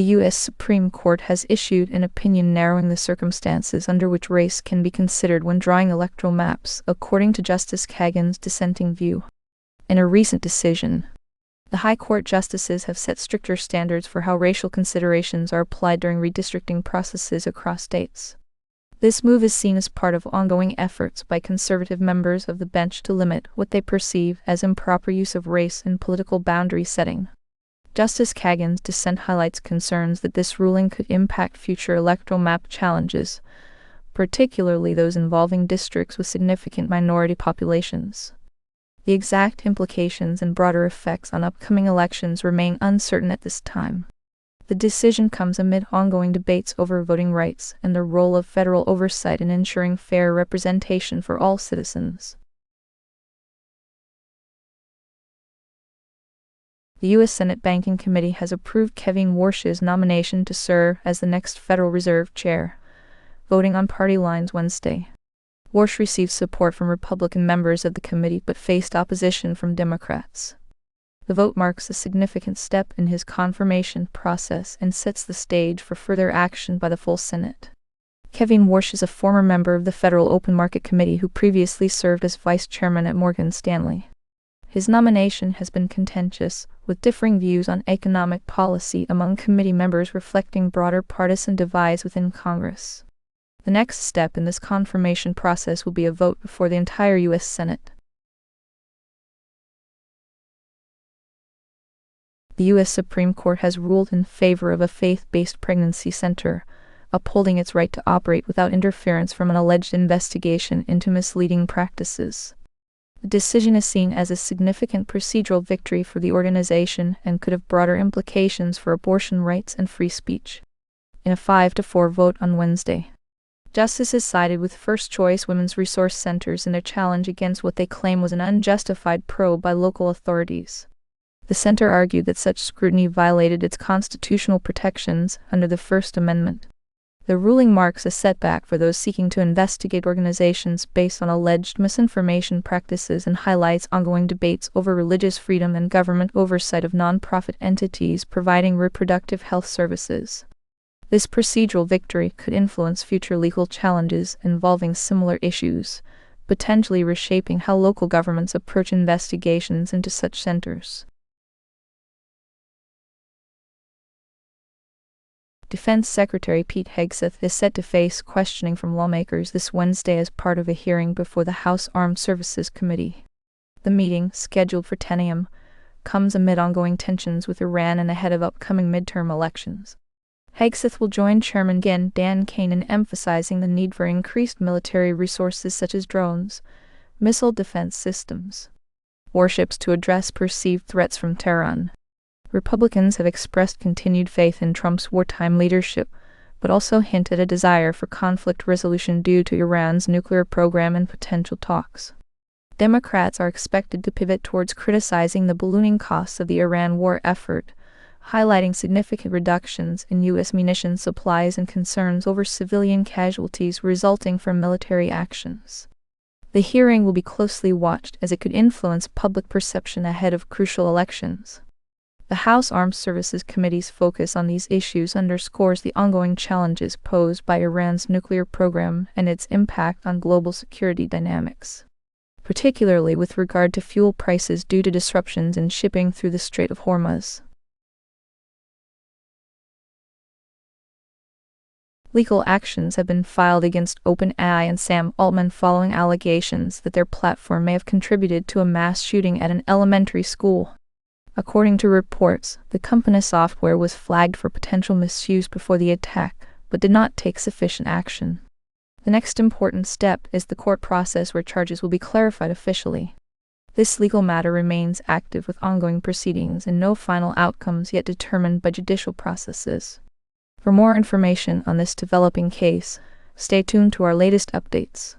The U.S. Supreme Court has issued an opinion narrowing the circumstances under which race can be considered when drawing electoral maps, according to Justice Kagan's dissenting view. In a recent decision, the High Court justices have set stricter standards for how racial considerations are applied during redistricting processes across states. This move is seen as part of ongoing efforts by conservative members of the bench to limit what they perceive as improper use of race in political boundary setting. Justice Kagan's dissent highlights concerns that this ruling could impact future electoral map challenges, particularly those involving districts with significant minority populations. The exact implications and broader effects on upcoming elections remain uncertain at this time. The decision comes amid ongoing debates over voting rights and the role of federal oversight in ensuring fair representation for all citizens. The U.S. Senate Banking Committee has approved Kevin Warsh's nomination to serve as the next Federal Reserve Chair, voting on party lines Wednesday. Warsh received support from Republican members of the committee but faced opposition from Democrats. The vote marks a significant step in his confirmation process and sets the stage for further action by the full Senate. Kevin Warsh is a former member of the Federal Open Market Committee who previously served as vice chairman at Morgan Stanley. His nomination has been contentious, with differing views on economic policy among committee members reflecting broader partisan divides within Congress. The next step in this confirmation process will be a vote before the entire U.S. Senate. The U.S. Supreme Court has ruled in favor of a faith-based pregnancy center, upholding its right to operate without interference from an alleged investigation into misleading practices. The decision is seen as a significant procedural victory for the organization and could have broader implications for abortion rights and free speech. In a 5-4 vote on Wednesday, justices sided with first-choice women's resource centers in their challenge against what they claim was an unjustified probe by local authorities. The center argued that such scrutiny violated its constitutional protections under the First Amendment. The ruling marks a setback for those seeking to investigate organizations based on alleged misinformation practices and highlights ongoing debates over religious freedom and government oversight of nonprofit entities providing reproductive health services. This procedural victory could influence future legal challenges involving similar issues, potentially reshaping how local governments approach investigations into such centers. Defense Secretary Pete Hegseth is set to face questioning from lawmakers this Wednesday as part of a hearing before the House Armed Services Committee. The meeting, scheduled for 10 a.m., comes amid ongoing tensions with Iran and ahead of upcoming midterm elections. Hegseth will join Chairman Dan Kane in emphasizing the need for increased military resources such as drones, missile defense systems, warships to address perceived threats from Tehran. Republicans have expressed continued faith in Trump's wartime leadership, but also hinted at a desire for conflict resolution due to Iran's nuclear program and potential talks. Democrats are expected to pivot towards criticizing the ballooning costs of the Iran war effort, highlighting significant reductions in U.S. munitions supplies and concerns over civilian casualties resulting from military actions. The hearing will be closely watched as it could influence public perception ahead of crucial elections. The House Armed Services Committee's focus on these issues underscores the ongoing challenges posed by Iran's nuclear program and its impact on global security dynamics, particularly with regard to fuel prices due to disruptions in shipping through the Strait of Hormuz. Legal actions have been filed against OpenAI and Sam Altman following allegations that their platform may have contributed to a mass shooting at an elementary school. According to reports, the company's software was flagged for potential misuse before the attack, but did not take sufficient action. The next important step is the court process where charges will be clarified officially. This legal matter remains active with ongoing proceedings and no final outcomes yet determined by judicial processes. For more information on this developing case, stay tuned to our latest updates.